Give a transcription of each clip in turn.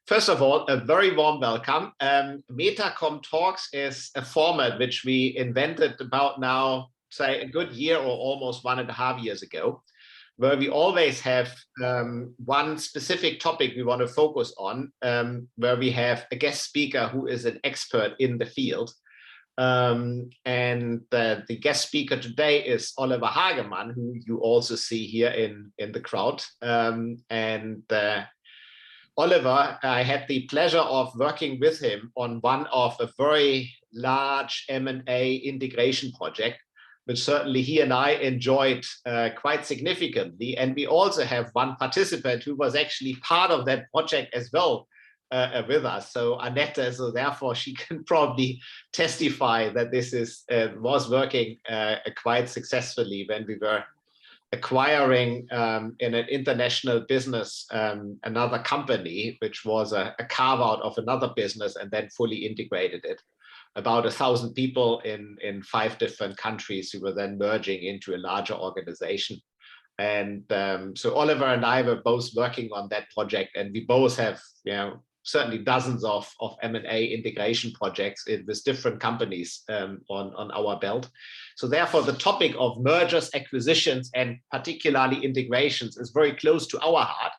first of all, a very warm welcome. Metakomm Talks is a format which we invented about now, say, a good year or almost 1.5 years ago, where we always have one specific topic we want to focus on, where we have a guest speaker who is an expert in the field. The guest speaker today is Oliver Hagemann, who you also see here in the crowd. Oliver, I had the pleasure of working with him on one of a very large M&A integration project, which certainly he and I enjoyed quite significantly. And we also have one participant who was actually part of that project as well with us. So Annette, so therefore she can probably testify that this was working quite successfully when we were acquiring in an international business another company, which was a carve out of another business and then fully integrated it. About 1,000 people in 5 different countries who were then merging into a larger organization. And so Oliver and I were both working on that project, and we both have, certainly dozens of M&A integration projects with different companies on our belt. So therefore, the topic of mergers, acquisitions, and particularly integrations is very close to our heart,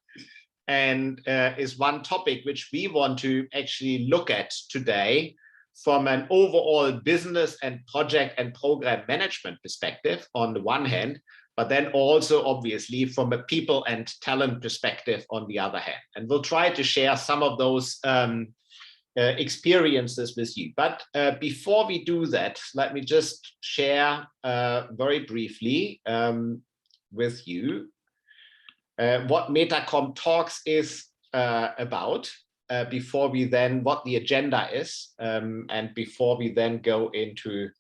and is one topic which we want to actually look at today from an overall business and project and program management perspective on the one hand, but then also obviously from a people and talent perspective on the other hand. And we'll try to share some of those experiences with you. But before we do that, let me just share very briefly with you what Metakomm Talks is about. Before we then, what the agenda is, and before we then go into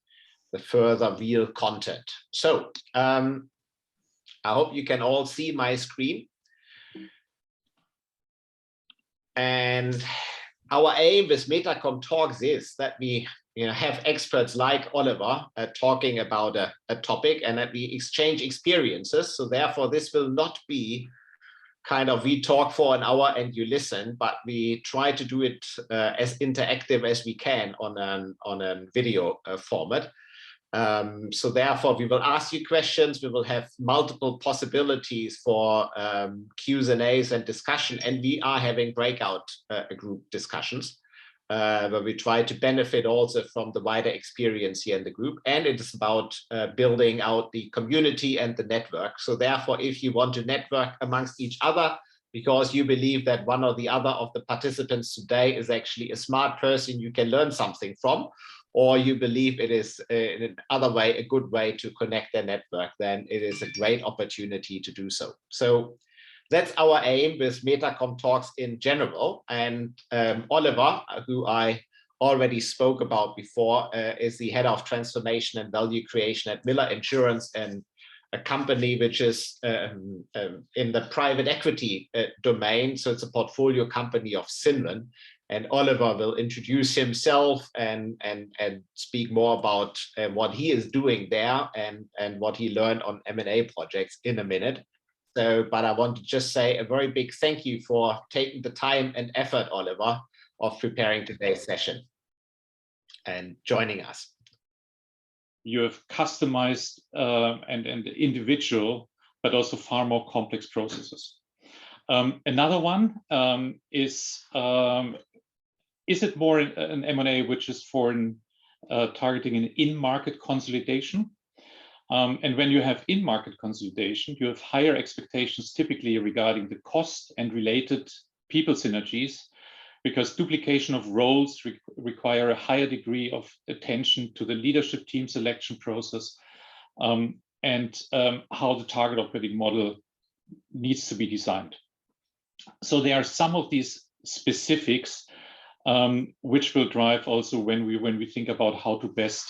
the further real content. So I hope you can all see my screen. And our aim with Metakomm Talks is that we have experts like Oliver talking about a topic, and that we exchange experiences. So therefore, this will not be kind of we talk for an hour and you listen, but we try to do it as interactive as we can on a video format. So therefore, we will ask you questions. We will have multiple possibilities for Q&As and discussion, and we are having breakout group discussions where we try to benefit also from the wider experience here in the group. And it is about building out the community and the network. So therefore, if you want to network amongst each other, because you believe that one or the other of the participants today is actually a smart person you can learn something from, or you believe it is in another way a good way to connect their network, then it is a great opportunity to do so. So that's our aim with Metakomm Talks in general. And Oliver, who I already spoke about before, is the head of transformation and value creation at Miller Insurance, and a company which is in the private equity domain. So it's a portfolio company of Cinven. And Oliver will introduce himself and speak more about what he is doing there and what he learned on M&A projects in a minute. So, but I want to just say a very big thank you for taking the time and effort, Oliver, of preparing today's session and joining us. You have customized and individual, but also far more complex processes. Another one is it more an M&A which is for targeting an in-market consolidation? And when you have in-market consolidation, you have higher expectations typically regarding the cost and related people synergies, because duplication of roles require a higher degree of attention to the leadership team selection process and how the target operating model needs to be designed. So there are some of these specifics which will drive also when we think about how to best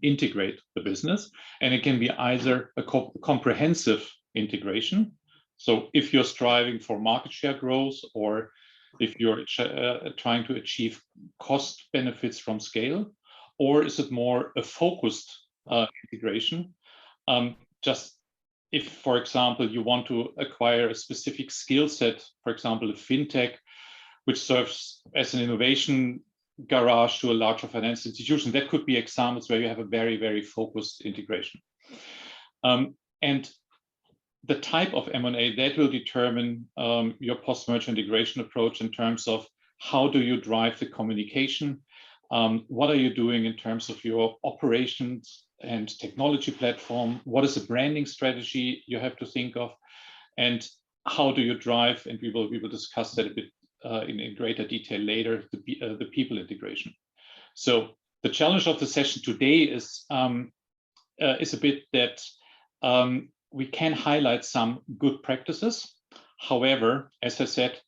integrate the business. And it can be either a comprehensive integration. So if you're striving for market share growth, or if you're trying to achieve cost benefits from scale, or is it more a focused integration? Just if, for example, you want to acquire a specific skill set, for example, a fintech, which serves as an innovation garage to a larger financial institution. That could be examples where you have a very, very focused integration. And the type of M&A that will determine your post-merger integration approach in terms of how do you drive the communication, what are you doing in terms of your operations and technology platform, what is the branding strategy you have to think of, and how do you drive, and we will discuss that a bit in greater detail later, the people integration. So the challenge of the session today is a bit that we can highlight some good practices. However, as I said,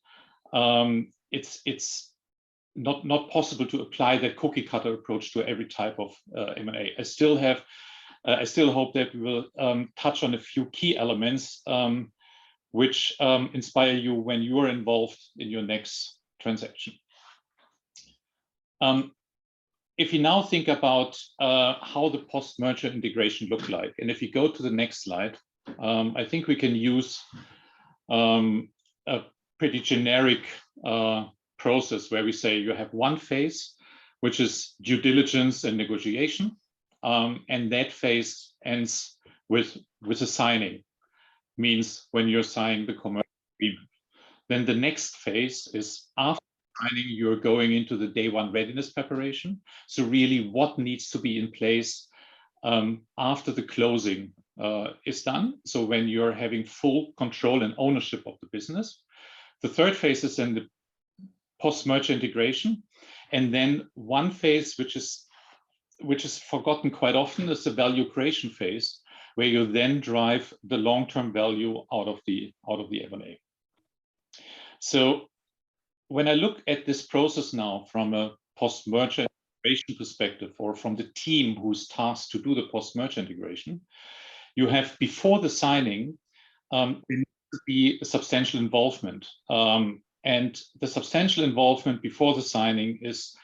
it's not possible to apply the cookie cutter approach to every type of M&A. I still hope that we will touch on a few key elements which inspire you when you are involved in your next transaction. If you now think about how the post-merger integration look like, and if you go to the next slide, I think we can use a pretty generic process where we say you have one phase, which is due diligence and negotiation, and that phase ends with a signing, means when you're signing the commercial agreement. Then the next phase is after signing, you're going into the day one readiness preparation. So really what needs to be in place after the closing is done. So when you're having full control and ownership of the business. The third phase is then the post-merger integration. And then one phase, which is forgotten quite often, is the value creation phase, where you then drive the long-term value out of the M&A. So when I look at this process now from a post-merger integration perspective, or from the team who's tasked to do the post-merger integration, you have before the signing, there needs to be a substantial involvement. And the substantial involvement before the signing is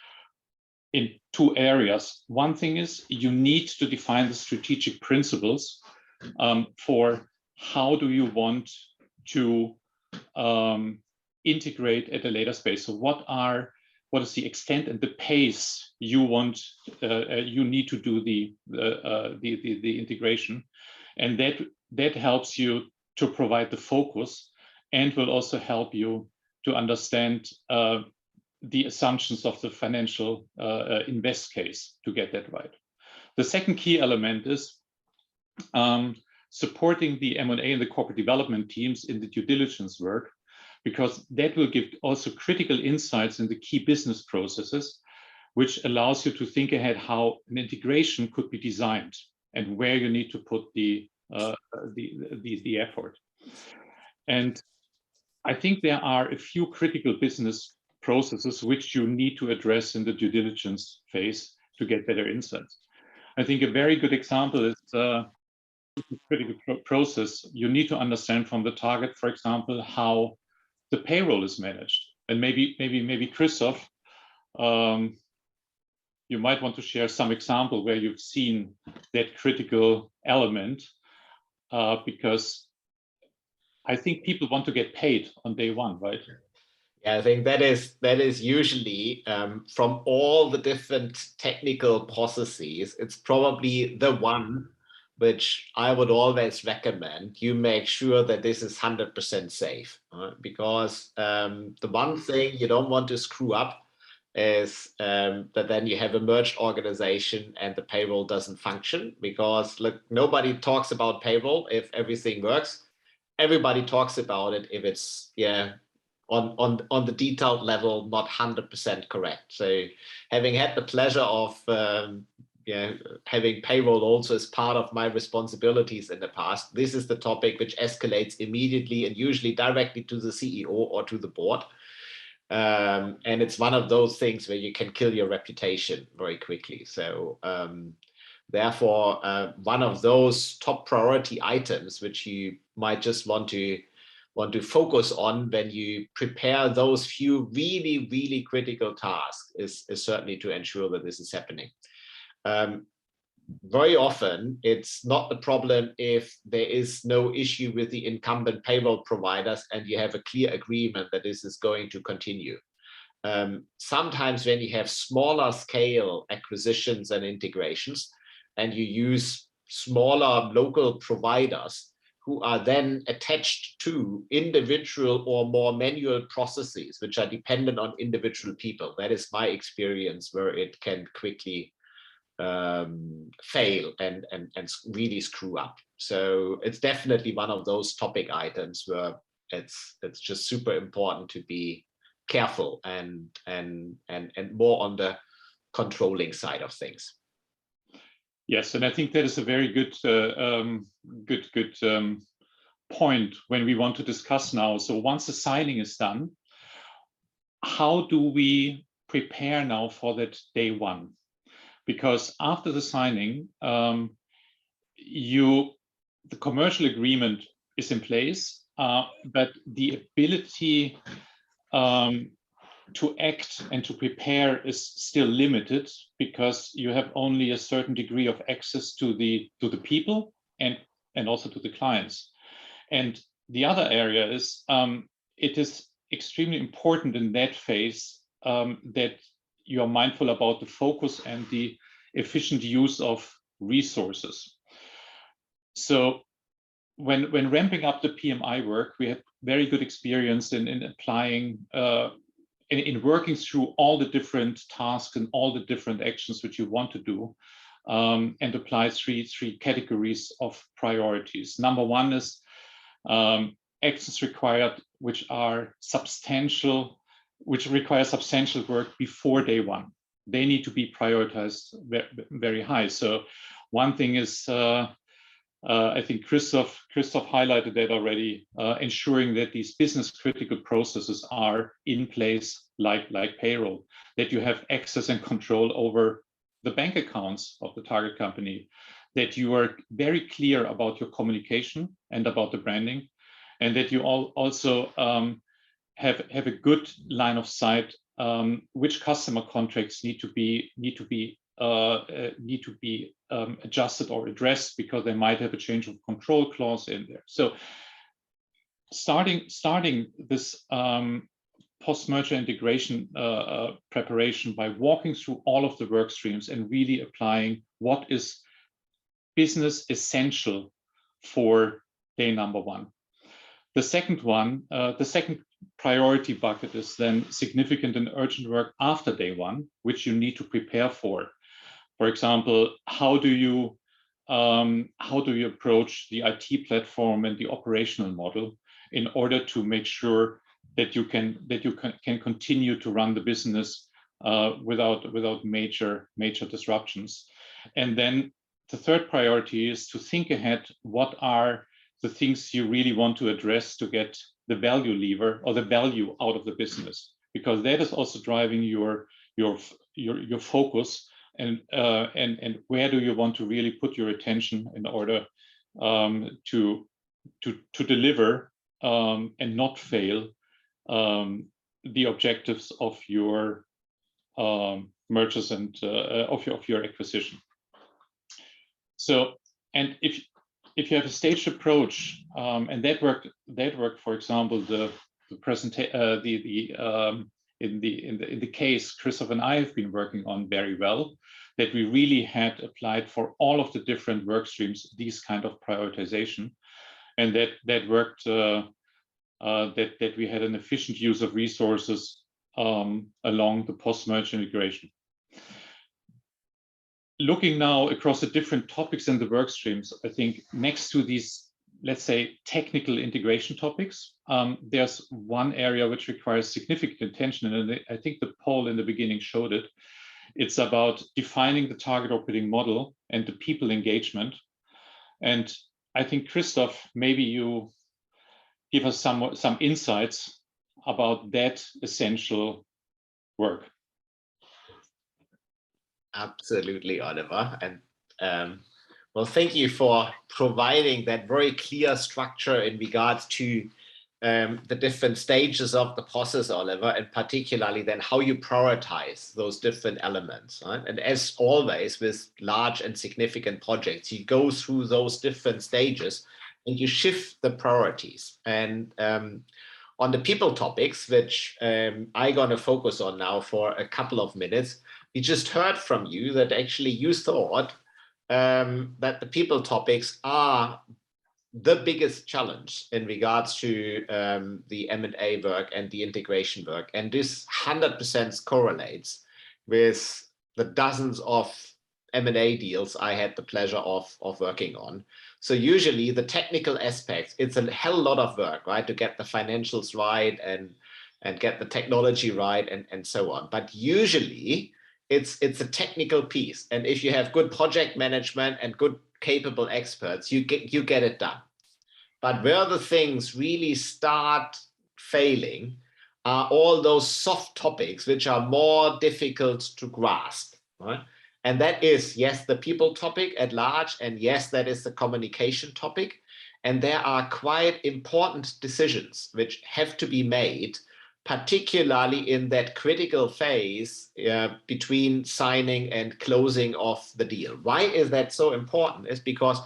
in two areas. One thing is you need to define the strategic principles for how do you want to integrate at a later stage. So what is the extent and the pace you want, you need to do the integration, and that helps you to provide the focus, and will also help you to understand the assumptions of the financial invest case to get that right. The second key element is supporting the M&A and the corporate development teams in the due diligence work, because that will give also critical insights in the key business processes, which allows you to think ahead how an integration could be designed and where you need to put the effort. And I think there are a few critical business processes which you need to address in the due diligence phase to get better insights. I think a very good example is the critical process. You need to understand from the target, for example, how the payroll is managed. And maybe Christoph, you might want to share some example where you've seen that critical element, because I think people want to get paid on day one, right? Yeah, I think that is usually from all the different technical processes, it's probably the one which I would always recommend you make sure that this is 100% safe, because the one thing you don't want to screw up is that then you have a merged organization and the payroll doesn't function, because look, nobody talks about payroll if everything works. Everybody talks about it if it's on the detailed level not 100% correct. So having had the pleasure of having payroll also as part of my responsibilities in the past, this is the topic which escalates immediately and usually directly to the CEO or to the board. And it's one of those things where you can kill your reputation very quickly. So therefore, one of those top priority items which you might just want to focus on when you prepare those few really, really critical tasks is certainly to ensure that this is happening. Very often, it's not the problem if there is no issue with the incumbent payroll providers and you have a clear agreement that this is going to continue. sometimes when you have smaller scale acquisitions and integrations, and you use smaller local providers who are then attached to individual or more manual processes, which are dependent on individual people. That is my experience, where it can quickly fail and really screw up. So it's definitely one of those topic items where it's just super important to be careful and more on the controlling side of things. Yes, and I think that is a very good point when we want to discuss now. So once the signing is done, how do we prepare now for that day one? Because after the signing, the commercial agreement is in place, but the ability to act and to prepare is still limited, because you have only a certain degree of access to the people and also to the clients. And the other area is it is extremely important in that phase that you are mindful about the focus and the efficient use of resources. So when ramping up the PMI work, we had very good experience in applying in working through all the different tasks and all the different actions which you want to do, and apply three categories of priorities. Number one is actions required which are substantial, which require substantial work before day one. They need to be prioritized very high. So one thing is, I think Christoph highlighted that already, ensuring that these business critical processes are in place, like payroll, that you have access and control over the bank accounts of the target company, that you are very clear about your communication and about the branding, and that you also have a good line of sight which customer contracts need to be adjusted or addressed, because they might have a change of control clause in there. So starting this post-merger integration preparation by walking through all of the work streams and really applying what is business essential for day number one. The second one, the second priority bucket is then significant and urgent work after day one, which you need to prepare for. For example, how do you approach the IT platform and the operational model in order to make sure that you can continue to run the business without major disruptions. And then the third priority is to think ahead. What are the things you really want to address to get the value lever or the value out of the business? Because that is also driving your focus, and where do you want to really put your attention in order to deliver and not fail the objectives of your mergers and of your acquisition. So, and if you have a staged approach, and that worked, for example, in the case Christoph and I have been working on very well, that we really had applied for all of the different work streams these kind of prioritization, and that worked. That we had an efficient use of resources along the post-merger integration. Looking now across the different topics in the work streams, I think next to these, let's say, technical integration topics, there's one area which requires significant attention, and I think the poll in the beginning showed it. It's about defining the target operating model and the people engagement. And I think, Christoph, maybe you give us some insights about that essential work. Absolutely, Oliver. And well, thank you for providing that very clear structure in regards to the different stages of the process, Oliver, and particularly then how you prioritize those different elements. Right? And as always with large and significant projects, you go through those different stages and you shift the priorities. And On the people topics, which I'm going to focus on now for a couple of minutes, we just heard from you that actually you thought that the people topics are the biggest challenge in regards to the M&A work and the integration work. And this 100% correlates with the dozens of M&A deals I had the pleasure of working on. So usually the technical aspects, it's a hell lot of work, right? To get the financials right and get the technology right and so on. But usually it's a technical piece. And if you have good project management and good capable experts, you get it done. But where the things really start failing are all those soft topics which are more difficult to grasp, right? And that is, yes, the people topic at large, and yes, that is the communication topic. And there are quite important decisions which have to be made, particularly in that critical phase between signing and closing of the deal. Why is that so important? It's because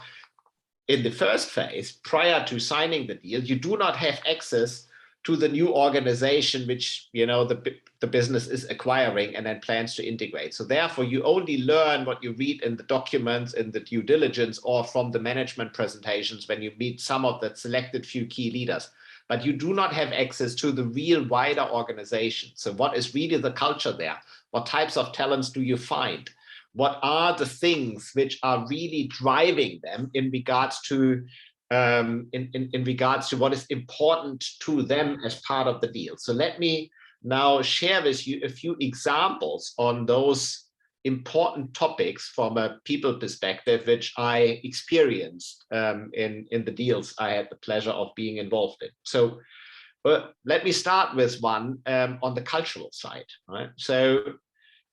in the first phase, prior to signing the deal, you do not have access to the new organization which the business is acquiring and then plans to integrate. So therefore, you only learn what you read in the documents, in the due diligence, or from the management presentations when you meet some of the selected few key leaders. But you do not have access to the real wider organization. So what is really the culture there? What types of talents do you find? What are the things which are really driving them in regards to in regards to what is important to them as part of the deal? So let me now share with you a few examples on those important topics from a people perspective, which I experienced in the deals I had the pleasure of being involved in. So let me start with one on the cultural side, right? So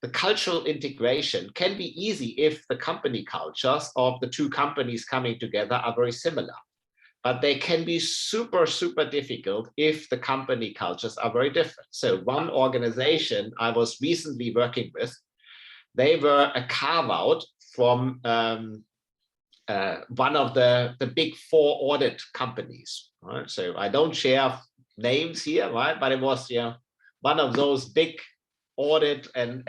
the cultural integration can be easy if the company cultures of the two companies coming together are very similar. But they can be super, super difficult if the company cultures are very different. So one organization I was recently working with, they were a carve-out from one of the big four audit companies. Right? So I don't share names here, right? But it was one of those big audit and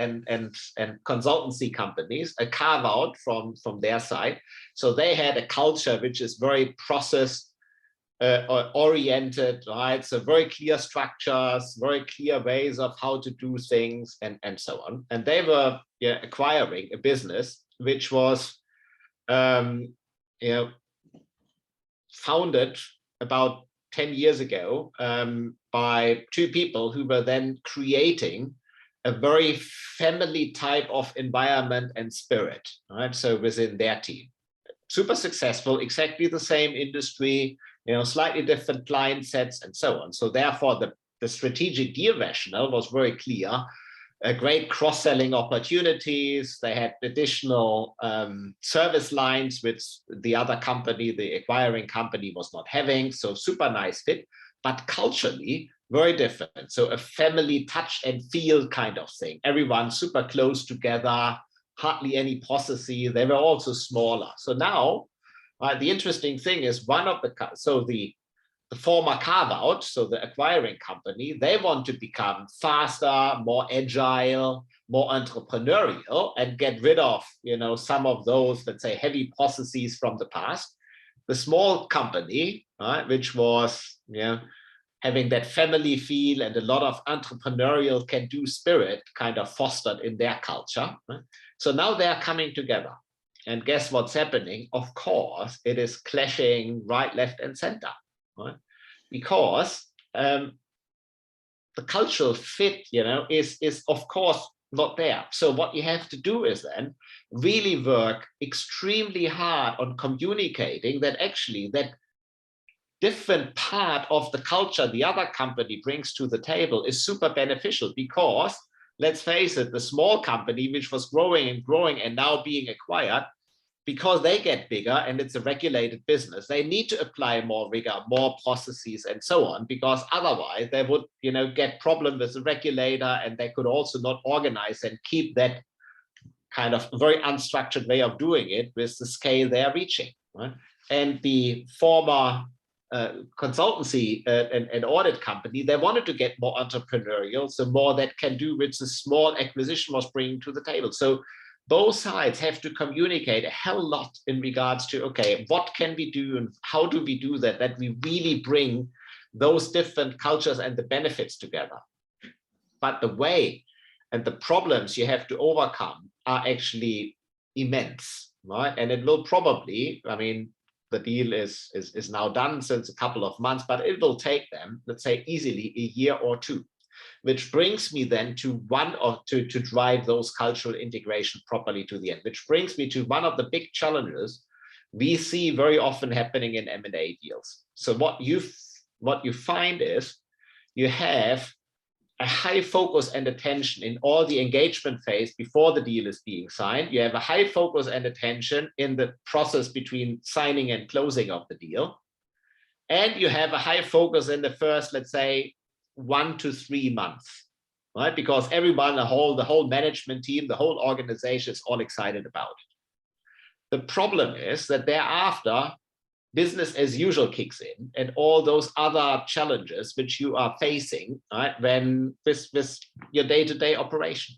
consultancy companies, a carve out from their side. So they had a culture which is very process oriented, right? So very clear structures, very clear ways of how to do things and so on. And they were acquiring a business which was founded about 10 years ago by two people who were then creating a very family type of environment and spirit, right? So within their team, super successful, exactly the same industry, slightly different client sets and so on. So therefore, the strategic deal rationale was very clear. Great cross-selling opportunities. They had additional service lines which the other company, the acquiring company, was not having. So super nice fit, but culturally very different. So a family touch and feel kind of thing. Everyone super close together, hardly any processes. They were also smaller. So now, the interesting thing is the former carve-out, so the acquiring company, they want to become faster, more agile, more entrepreneurial, and get rid of some of those, let's say, heavy processes from the past. The small company, which was having that family feel and a lot of entrepreneurial can-do spirit kind of fostered in their culture. Right? So now they're coming together. And guess what's happening? Of course, it is clashing right, left, and center. Right? Because the cultural fit, is of course not there. So what you have to do is then really work extremely hard on communicating that actually that different part of the culture the other company brings to the table is super beneficial, because let's face it, the small company which was growing and now being acquired, because they get bigger and it's a regulated business, they need to apply more rigor, more processes and so on, because otherwise they would get problem with the regulator, and they could also not organize and keep that kind of very unstructured way of doing it with the scale they're reaching. Right? And the former consultancy and audit company, they wanted to get more entrepreneurial, so more that can do with the small acquisition was bringing to the table. So both sides have to communicate a hell lot in regards to, okay, what can we do and how do we do that, that we really bring those different cultures and the benefits together. But the way and the problems you have to overcome are actually immense, right? And it will probably, I mean, the deal is now done since a couple of months, but it will take them, let's say, easily a year or two, which brings me then to to drive those cultural integration properly to the end, which brings me to one of the big challenges we see very often happening in M&A deals. So what you find is you have a high focus and attention in all the engagement phase before the deal is being signed. You have a high focus and attention in the process between signing and closing of the deal. And you have a high focus in the first, let's say, 1 to 3 months, right? Because everyone, the whole management team, the whole organization is all excited about it. The problem is that thereafter, business as usual kicks in, and all those other challenges which you are facing, right, when with your day-to-day operation.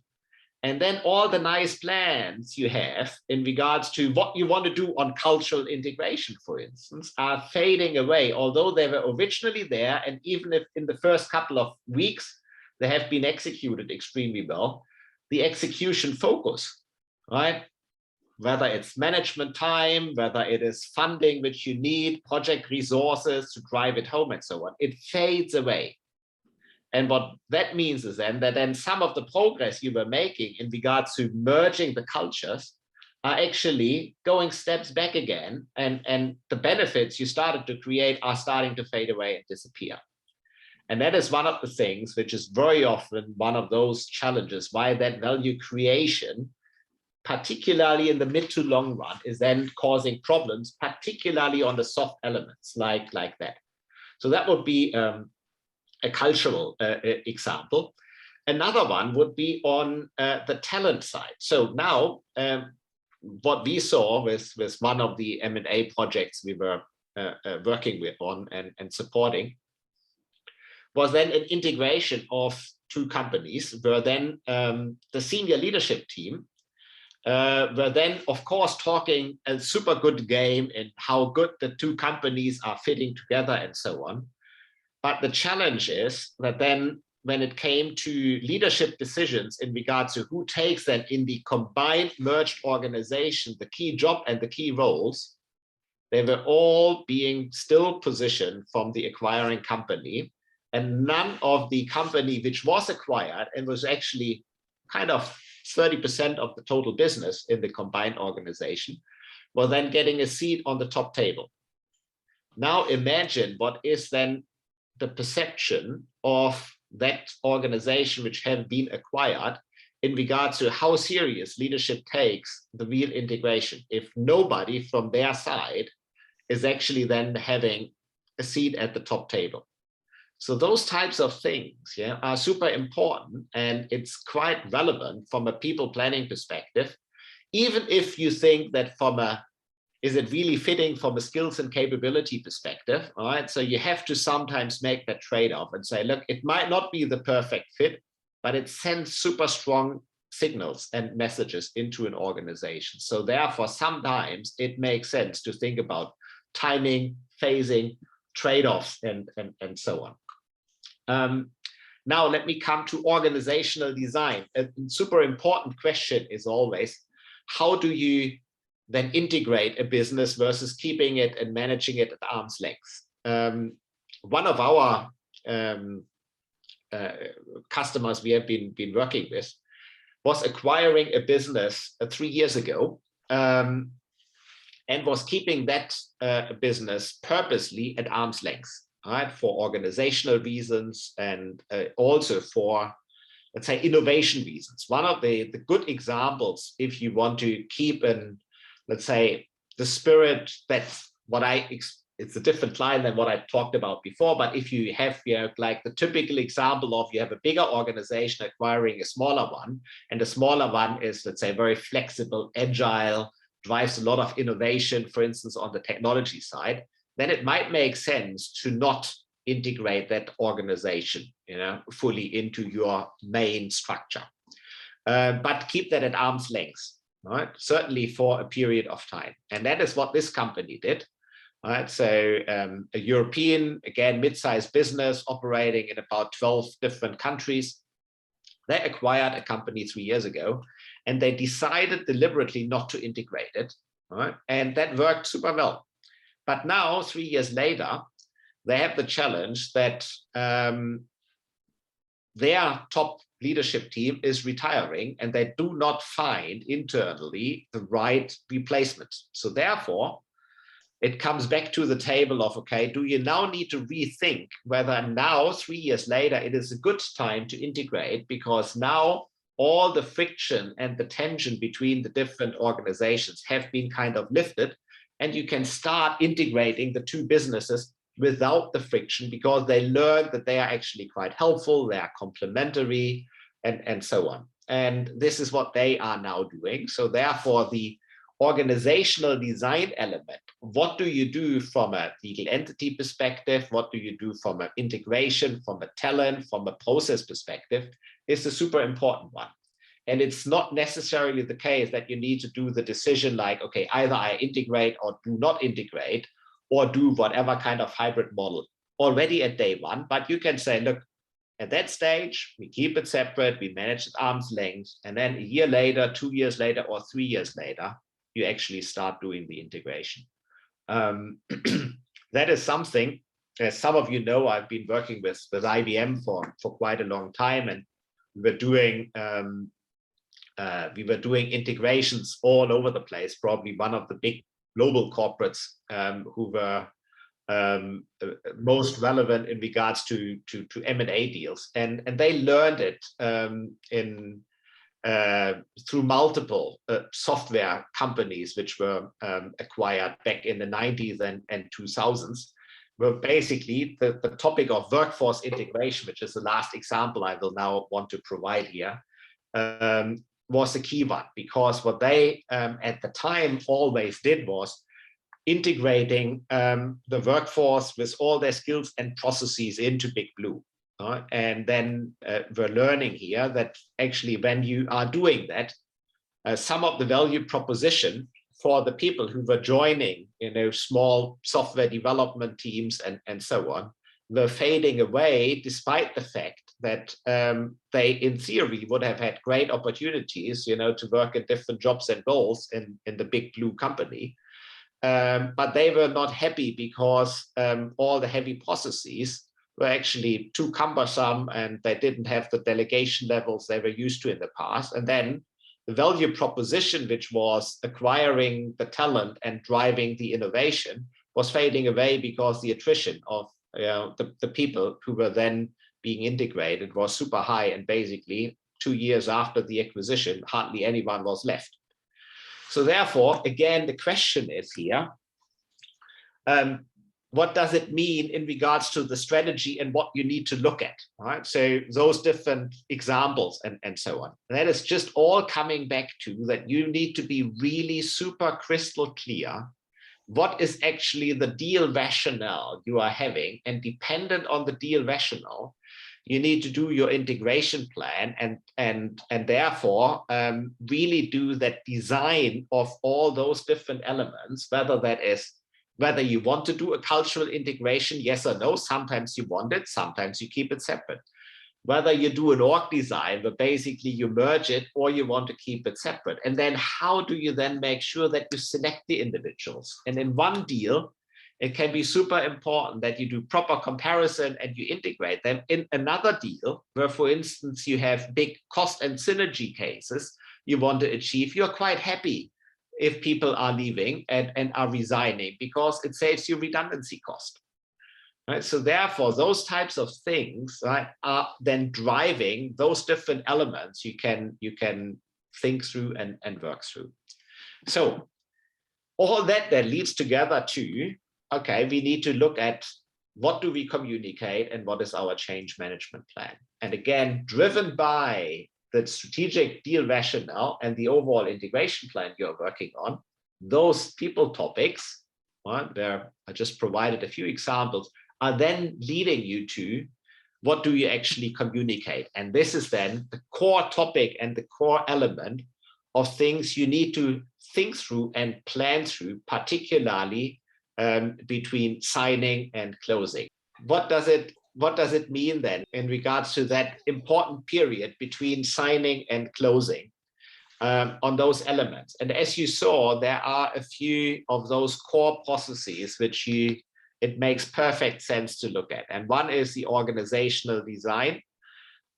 And then all the nice plans you have in regards to what you want to do on cultural integration, for instance, are fading away, although they were originally there. And even if in the first couple of weeks, they have been executed extremely well, the execution focus, right? Whether it's management time, whether it is funding which you need, project resources to drive it home and so on, it fades away. And what that means is then that some of the progress you were making in regards to merging the cultures are actually going steps back again, and the benefits you started to create are starting to fade away and disappear. And that is one of the things which is very often one of those challenges, why that value creation, particularly in the mid to long run, is then causing problems, particularly on the soft elements like that. So that would be a cultural example. Another one would be on the talent side. So now what we saw with one of the M&A projects we were working with on and supporting was then an integration of two companies, where then the senior leadership team were then, of course, talking a super good game and how good the two companies are fitting together and so on. But the challenge is that then when it came to leadership decisions in regards to who takes then in the combined merged organization, the key job and the key roles, they were all being still positioned from the acquiring company, and none of the company which was acquired and was actually kind of 30% of the total business in the combined organization were then getting a seat on the top table. Now imagine what is then the perception of that organization which have been acquired in regards to how serious leadership takes the real integration, if nobody from their side is actually then having a seat at the top table. So those types of things, yeah, are super important, and it's quite relevant from a people planning perspective, even if you think that from a, is it really fitting from a skills and capability perspective, all right? So you have to sometimes make that trade-off and say, look, it might not be the perfect fit, but it sends super strong signals and messages into an organization. So therefore, sometimes it makes sense to think about timing, phasing, trade-offs, and so on. Now let me come to organizational design. A super important question is always, how do you then integrate a business versus keeping it and managing it at arm's length? One of our customers we have been working with was acquiring a business 3 years ago, and was keeping that business purposely at arm's length, right, for organizational reasons and also for, let's say, innovation reasons. One of the good examples, if you want to keep an, let's say, the spirit, that's what it's a different line than what I talked about before, but if you have here, like the typical example of you have a bigger organization acquiring a smaller one, and the smaller one is, let's say, very flexible, agile, drives a lot of innovation, for instance, on the technology side, then it might make sense to not integrate that organization, fully into your main structure, but keep that at arm's length, right? Certainly for a period of time. And that is what this company did. Right, so a European, again, mid-sized business operating in about 12 different countries. They acquired a company 3 years ago, and they decided deliberately not to integrate it. Right? And that worked super well. But now, 3 years later, they have the challenge that their top leadership team is retiring, and they do not find internally the right replacement. So therefore, it comes back to the table of, okay, do you now need to rethink whether now, 3 years later, it is a good time to integrate, because now all the friction and the tension between the different organizations have been kind of lifted, and you can start integrating the two businesses without the friction, because they learned that they are actually quite helpful, they are complementary, and so on. And this is what they are now doing. So therefore, the organizational design element, what do you do from a legal entity perspective, what do you do from an integration, from a talent, from a process perspective, is a super important one. And it's not necessarily the case that you need to do the decision like, okay, either I integrate or do not integrate, or do whatever kind of hybrid model already at day one. But you can say, look, at that stage, we keep it separate, we manage at arm's length, and then a year later, 2 years later, or 3 years later, you actually start doing the integration. That is something, as some of you know, I've been working with IBM for quite a long time, and we were doing integrations all over the place. Probably one of the big global corporates who were most relevant in regards to M&A deals, and they learned it through multiple software companies which were acquired back in the 90s and 2000s, were basically the topic of workforce integration, which is the last example I will now want to provide here, was a key one, because what they at the time always did was integrating the workforce with all their skills and processes into Big Blue. And then we're learning here that actually when you are doing that, some of the value proposition for the people who were joining, small software development teams and so on, were fading away, despite the fact that they, in theory, would have had great opportunities, to work in different jobs and roles in the Big Blue company. But they were not happy because all the heavy processes were actually too cumbersome, and they didn't have the delegation levels they were used to in the past. And then the value proposition, which was acquiring the talent and driving the innovation, was fading away because the attrition of the people who were then being integrated was super high. And basically 2 years after the acquisition, hardly anyone was left. So therefore, again, the question is here, what does it mean in regards to the strategy and what you need to look at, right? So those different examples and so on. And that is just all coming back to that you need to be really super crystal clear what is actually the deal rationale you are having, and dependent on the deal rationale, you need to do your integration plan and therefore really do that design of all those different elements, whether you want to do a cultural integration, yes or no. Sometimes you want it, sometimes you keep it separate. Whether you do an org design, but basically you merge it, or you want to keep it separate. And then how do you then make sure that you select the individuals? And in one deal, it can be super important that you do proper comparison and you integrate them. In another deal, where, for instance, you have big cost and synergy cases you want to achieve, you're quite happy if people are leaving and are resigning, because it saves you redundancy cost. Right? So therefore, those types of things, right, are then driving those different elements you can think through and work through. So all that leads together to, okay, we need to look at what do we communicate and what is our change management plan. And again, driven by the strategic deal rationale and the overall integration plan you're working on, those people topics, right, where I just provided a few examples, are then leading you to what do you actually communicate? And this is then the core topic and the core element of things you need to think through and plan through, particularly between signing and closing. What does it mean then in regards to that important period between signing and closing on those elements? And as you saw, there are a few of those core processes which it makes perfect sense to look at. And one is the organizational design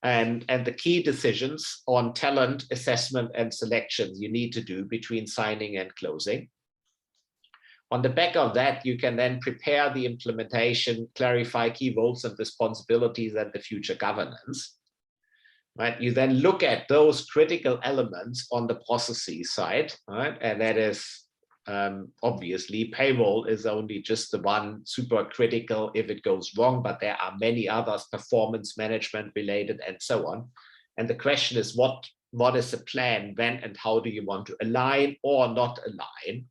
and the key decisions on talent assessment and selections you need to do between signing and closing. On the back of that, you can then prepare the implementation, clarify key roles and responsibilities and the future governance. Right? You then look at those critical elements on the processes side, right? And that is obviously payroll is only just the one super critical if it goes wrong, but there are many others, performance management related and so on. And the question is, what is the plan, when and how do you want to align or not align,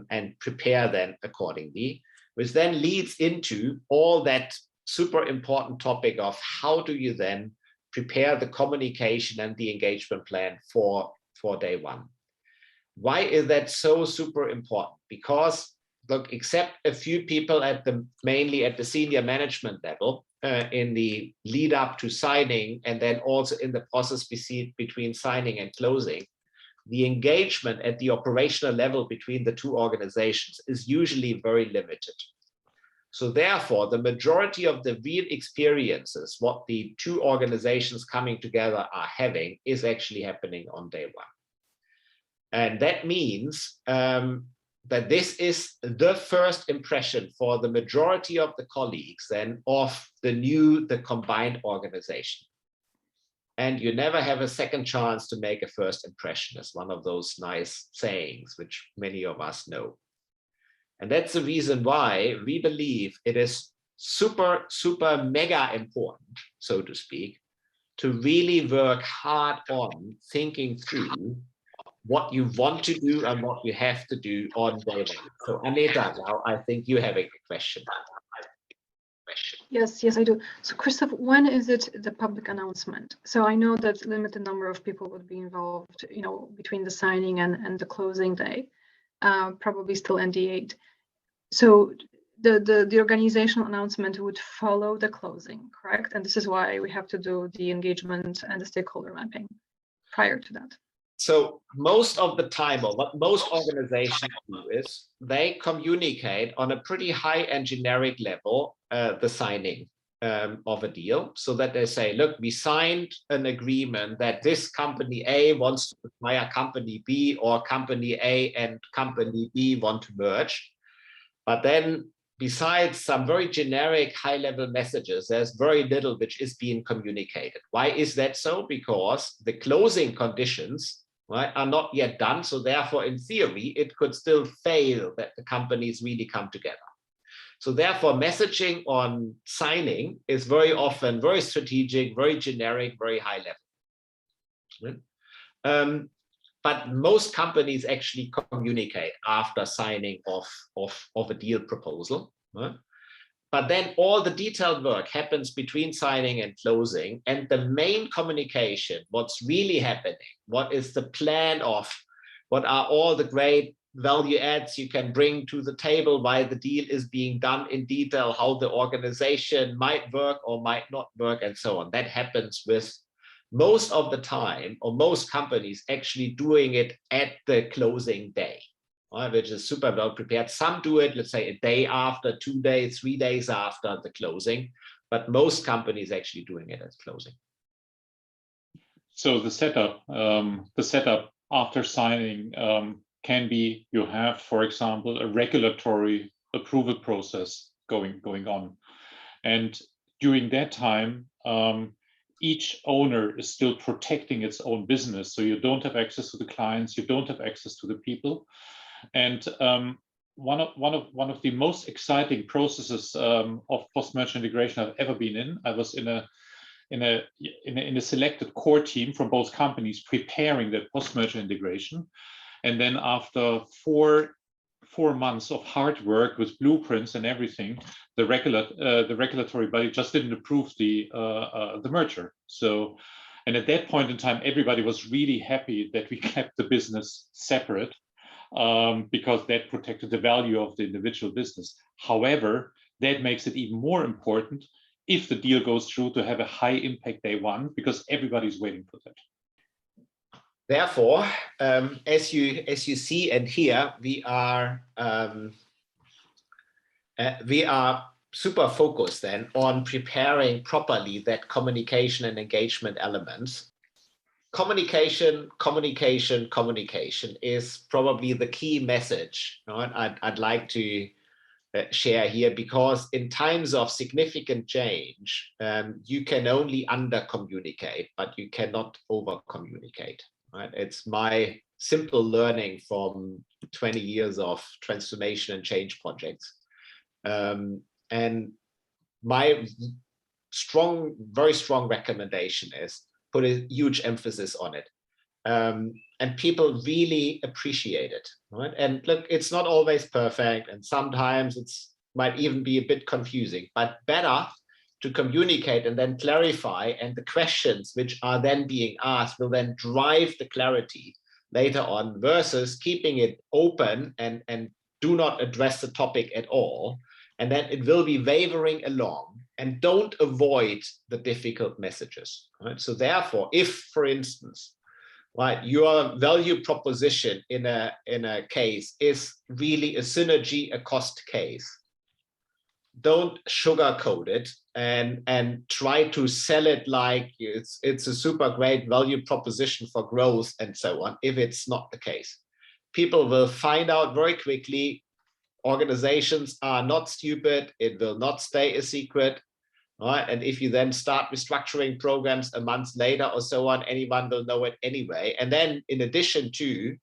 and prepare then accordingly, which then leads into all that super important topic of how do you then prepare the communication and the engagement plan for day one. Why is that so super important? Because look, except a few people mainly at the senior management level, in the lead up to signing, and then also in the process between signing and closing, the engagement at the operational level between the two organizations is usually very limited. So therefore, the majority of the real experiences, what the two organizations coming together are having, is actually happening on day one. And that means that this is the first impression for the majority of the colleagues then of the combined organization. And you never have a second chance to make a first impression, is one of those nice sayings, which many of us know. And that's the reason why we believe it is super, super mega important, so to speak, to really work hard on thinking through what you want to do and what you have to do on day one. So Aneta, now I think you have a question. Yes, I do. So Christoph, when is it the public announcement? So I know that limited number of people would be involved, between the signing and the closing day, probably still NDA'd. So the organizational announcement would follow the closing, correct? And this is why we have to do the engagement and the stakeholder mapping prior to that. So most of the time, or what most organizations do is they communicate on a pretty high and generic level the signing of a deal, so that they say, look, we signed an agreement that this company A wants to acquire company B, or company A and company B want to merge. But then besides some very generic high-level messages, there's very little which is being communicated. Why is that so? Because the closing conditions, right, are not yet done. So therefore, in theory, it could still fail that the companies really come together. So therefore, messaging on signing is very often very strategic, very generic, very high level. Right? But most companies actually communicate after signing of a deal proposal. Right? But then all the detailed work happens between signing and closing. And the main communication, what's really happening, what is the plan of, what are all the great value adds you can bring to the table, why the deal is being done in detail, how the organization might work or might not work, and so on. That happens with most of the time, or most companies actually doing it at the closing day. Which is super well prepared. Some do it, let's say, a day after, 2 days, 3 days after the closing, but most companies actually doing it at closing. So the setup after signing can be, you have, for example, a regulatory approval process going on, and during that time, each owner is still protecting its own business. So you don't have access to the clients, you don't have access to the people. And one of the most exciting processes of post-merger integration I've ever been in. I was in a selected core team from both companies preparing the post-merger integration, and then after 4 months of hard work with blueprints and everything, the regulatory body just didn't approve the merger. So, and at that point in time, everybody was really happy that we kept the business separate, because that protected the value of the individual business. However, that makes it even more important if the deal goes through to have a high impact day one, because everybody's waiting for that. Therefore, as you see and hear, we are super focused then on preparing properly that communication and engagement elements. Communication is probably the key message, right? I'd like to share here, because in times of significant change, you can only under communicate, but you cannot over communicate. Right? It's my simple learning from 20 years of transformation and change projects. And my very strong recommendation is put a huge emphasis on it. And people really appreciate it. Right? And look, it's not always perfect, and sometimes it's might even be a bit confusing, but better to communicate and then clarify, and the questions which are then being asked will then drive the clarity later on, versus keeping it open and do not address the topic at all, and then it will be wavering along, and don't avoid the difficult messages. Right? So therefore, if, for instance, right, your value proposition in a case is really a synergy, a cost case, don't sugarcoat it and try to sell it like it's a super great value proposition for growth and so on, if it's not the case. People will find out very quickly, organizations are not stupid, it will not stay a secret, right? And if you then start restructuring programs a month later or so on, anyone will know it anyway. And then in addition to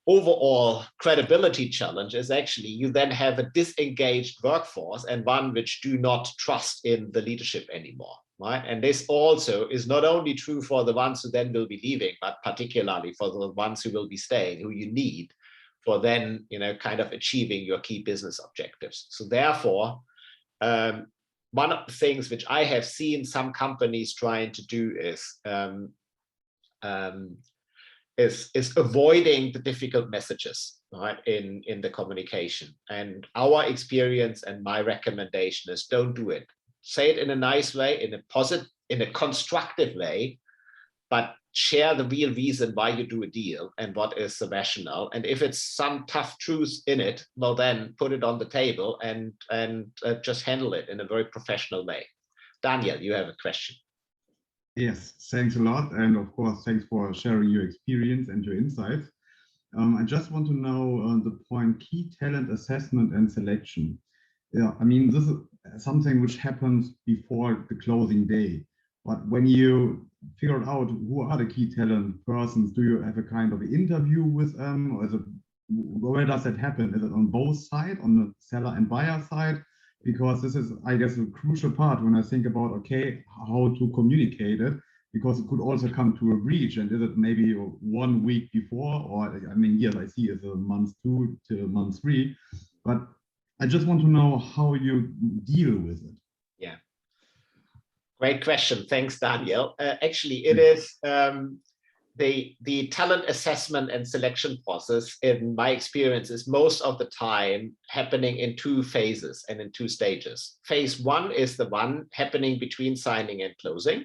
overall credibility challenge is actually you then have a disengaged workforce, and one which do not trust in the leadership anymore, right? And this also is not only true for the ones who then will be leaving, but particularly for the ones who will be staying, who you need for then, kind of achieving your key business objectives. So therefore, one of the things which I have seen some companies trying to do is avoiding the difficult messages, right, in the communication. And our experience and my recommendation is don't do it. Say it in a nice way, in a positive, in a constructive way, but share the real reason why you do a deal and what is the rationale. And if it's some tough truth in it, well, then put it on the table and just handle it in a very professional way. Daniel, you have a question. Yes, thanks a lot. And of course, thanks for sharing your experience and your insights. I just want to know the point, key talent assessment and selection. Yeah, I mean, this is something which happens before the closing day. But when you figure out who are the key talent persons, do you have a kind of interview with them? Or where does that happen? Is it on both sides, on the seller and buyer side? Because this is, I guess, a crucial part when I think about, okay, how to communicate it, because it could also come to a breach. And is it maybe 1 week before, or I mean, yes, I see it's a month 2 to month 3, but I just want to know how you deal with it. Yeah, great question. Thanks, Daniel. Actually, it is the talent assessment and selection process, in my experience, is most of the time happening in 2 phases and in 2 stages. Phase 1 is the one happening between signing and closing.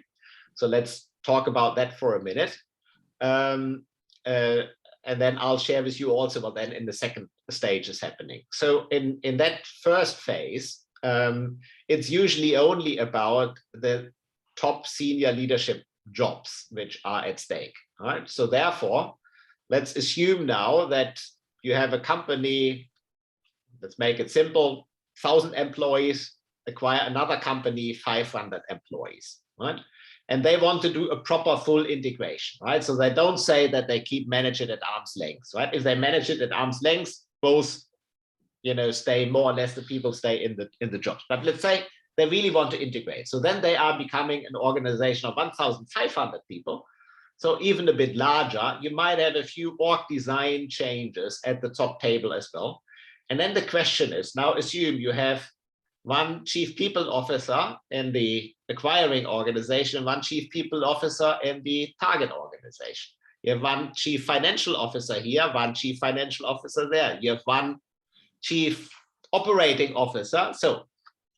So let's talk about that for a minute. And then I'll share with you also what then in the second stage is happening. So in that first phase, it's usually only about the top senior leadership jobs which are at stake. Right? So therefore, let's assume now that you have a company, let's make it simple, 1,000 employees, acquire another company, 500 employees, right? And they want to do a proper full integration, right? So they don't say that they keep manage it at arm's length, right? If they manage it at arm's length, both, stay more or less, the people stay in the jobs. But let's say they really want to integrate. So then they are becoming an organization of 1,500 people. so even a bit larger, you might have a few org design changes at the top table as well. And then the question is, now assume you have one chief people officer in the acquiring organization, one chief people officer in the target organization. You have one chief financial officer here, one chief financial officer there. You have one chief operating officer. So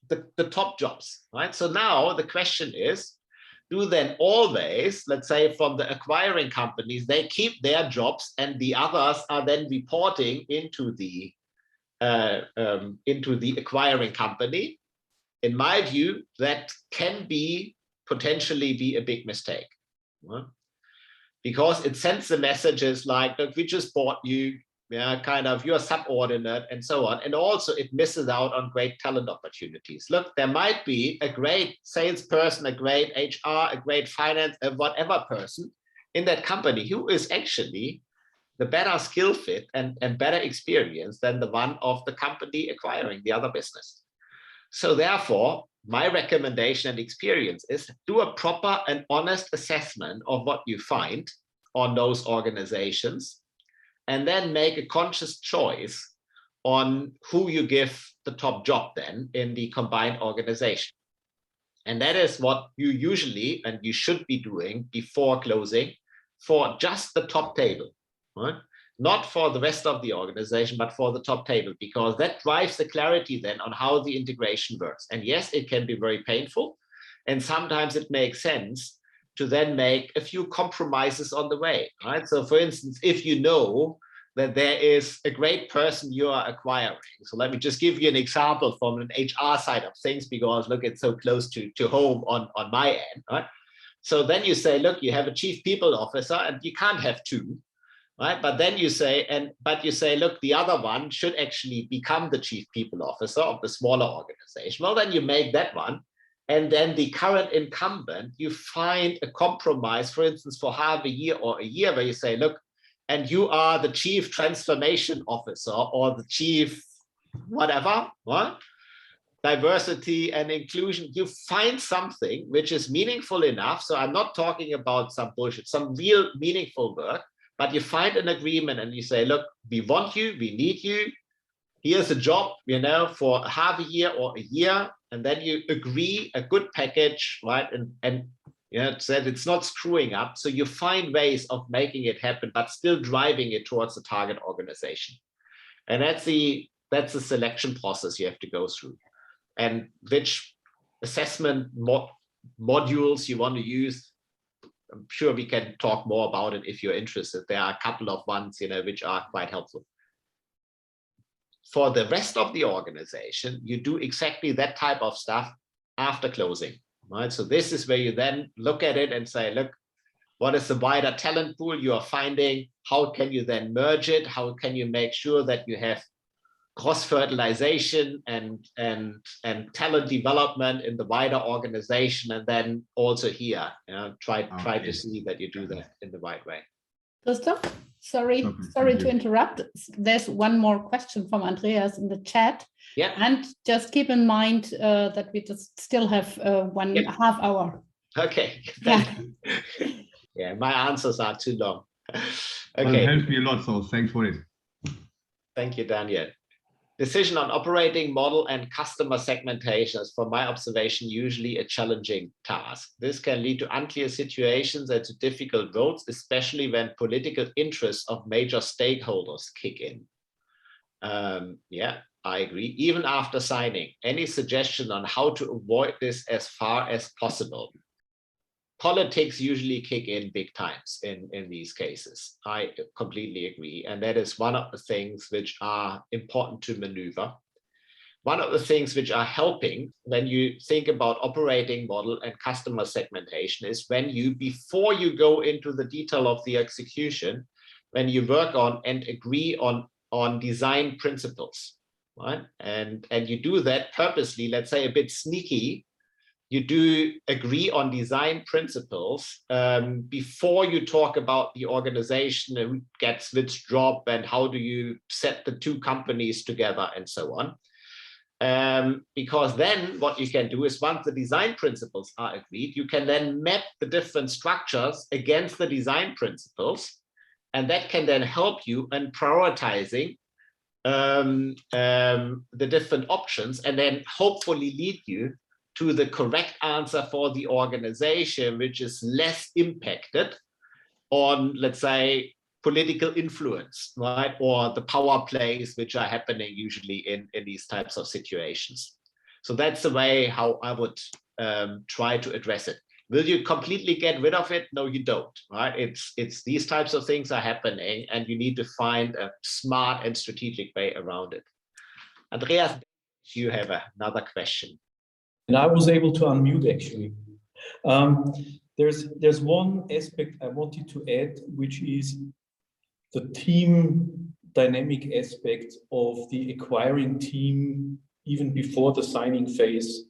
the top jobs, right? So now the question is, do then always, let's say from the acquiring companies, they keep their jobs and the others are then reporting into the acquiring company? In my view, that can potentially be a big mistake, right? Because it sends the messages like, look, we just bought you, kind of you're subordinate and so on. And also it misses out on great talent opportunities. Look, there might be a great salesperson, a great HR, a great finance, whatever person in that company who is actually the better skill fit and better experience than the one of the company acquiring the other business. So therefore, my recommendation and experience is do a proper and honest assessment of what you find on those organizations, and then make a conscious choice on who you give the top job then in the combined organization. And that is what you usually, and you should be doing before closing for just the top table, right? Not for the rest of the organization, but for the top table, because that drives the clarity then on how the integration works. And yes, it can be very painful. And sometimes it makes sense to then make a few compromises on the way, right? So for instance, if you know that there is a great person you are acquiring. So let me just give you an example from an HR side of things, because look, it's so close to home on my end, right? So then you say, look, you have a chief people officer and you can't have two, right? But then you say, look, the other one should actually become the chief people officer of the smaller organization. Well, then you make that one. And then the current incumbent, you find a compromise, for instance, for half a year or a year, where you say, look, and you are the chief transformation officer or the chief whatever, what? Diversity and inclusion. You find something which is meaningful enough. So I'm not talking about some bullshit, some real meaningful work, but you find an agreement and you say, look, we want you, we need you. Here's a job, for half a year or a year. And then you agree a good package, right? And said it's not screwing up. So you find ways of making it happen, but still driving it towards the target organization. And that's the selection process you have to go through. And which assessment modules you want to use, I'm sure we can talk more about it if you're interested. There are a couple of ones, which are quite helpful. For the rest of the organization, you do exactly that type of stuff after closing, right? So this is where you then look at it and say, look, what is the wider talent pool you are finding? How can you then merge it? How can you make sure that you have cross-fertilization and talent development in the wider organization? And then also here, try to see that you do that in the right way. Christoph, sorry to interrupt. There's one more question from Andreas in the chat. Yeah. And just keep in mind that we just still have half hour. Okay. Yeah, my answers are too long. Okay. Well, it helps me a lot, so thanks for it. Thank you, Daniel. Decision on operating model and customer segmentation is, from my observation, usually a challenging task. This can lead to unclear situations and to difficult votes, especially when political interests of major stakeholders kick in. Yeah, I agree. Even after signing, any suggestion on how to avoid this as far as possible? Politics usually kick in big times in these cases. I completely agree. And that is one of the things which are important to maneuver. One of the things which are helping when you think about operating model and customer segmentation is when you, before you go into the detail of the execution, when you work on and agree on design principles, right? And you do that purposely, let's say a bit sneaky. You do agree on design principles before you talk about the organization and who gets which job and how do you set the two companies together and so on. because then what you can do is once the design principles are agreed, you can then map the different structures against the design principles. And that can then help you in prioritizing the different options, and then hopefully lead you to the correct answer for the organization, which is less impacted on, let's say, political influence, right? Or the power plays which are happening usually in these types of situations. So that's the way how I would try to address it. Will you completely get rid of it? No, you don't, right? It's these types of things are happening, and you need to find a smart and strategic way around it. Andreas, you have another question. And I was able to unmute actually. There's one aspect I wanted to add, which is the team dynamic aspect of the acquiring team even before the signing phase.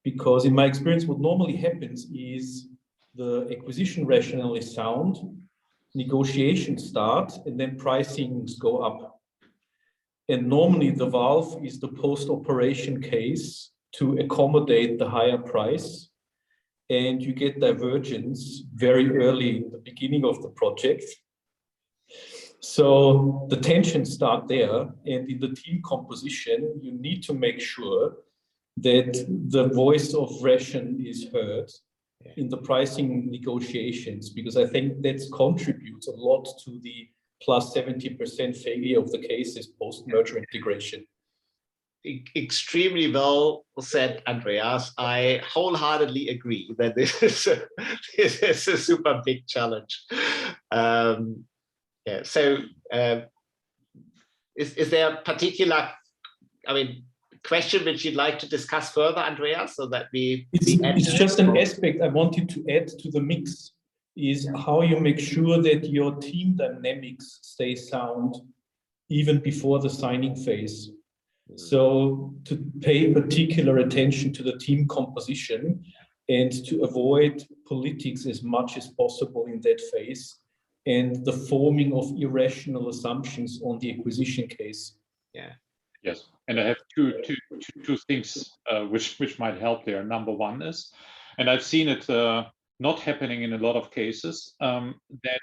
Because in my experience, what normally happens is the acquisition rationale is sound, negotiations start, and then pricings go up. And normally the valve is the post-operation case to accommodate the higher price. And you get divergence very early in the beginning of the project. So the tensions start there, and in the team composition, you need to make sure that the voice of ration is heard in the pricing negotiations, because I think that contributes a lot to the plus 70% failure of the cases post-merger integration. Extremely well said, Andreas. I wholeheartedly agree that this is a super big challenge. Yeah. So, is there a particular, question which you'd like to discuss further, Andreas, so that it's just an aspect I wanted to add to the mix, is how you make sure that your team dynamics stay sound even before the signing phase. So to pay particular attention to the team composition and to avoid politics as much as possible in that phase, and the forming of irrational assumptions on the acquisition case. Yeah. Yes, and I have two things which might help there. Number one is, and I've seen it not happening in a lot of cases, that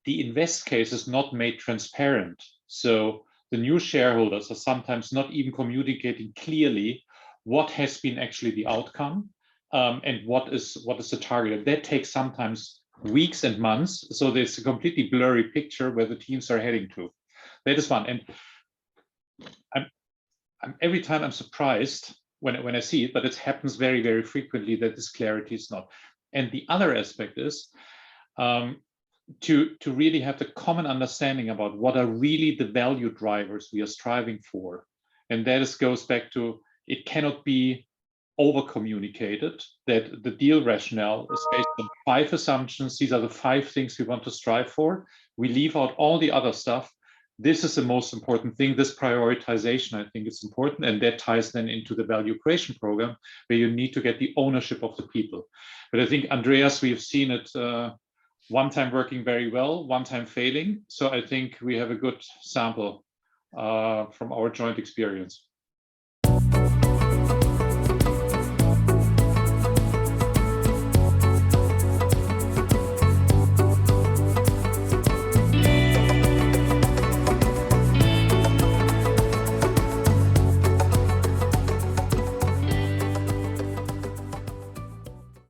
the invest case is not made transparent. So the new shareholders are sometimes not even communicating clearly what has been actually the outcome, and what is the target. That takes sometimes weeks and months. So there's a completely blurry picture where the teams are heading to. That is one. And every time I'm surprised when I see it, but it happens very, very frequently that this clarity is not. And the other aspect is to really have the common understanding about what are really the value drivers we are striving for. And that goes back to, it cannot be over communicated that the deal rationale is based on 5 assumptions. These are the 5 things we want to strive for. We leave out all the other stuff. This is the most important thing. This prioritization, I think, is important, and that ties then into the value creation program, where you need to get the ownership of the people. But I think, Andreas, we've seen it one time working very well, one time failing. So I think we have a good sample from our joint experience.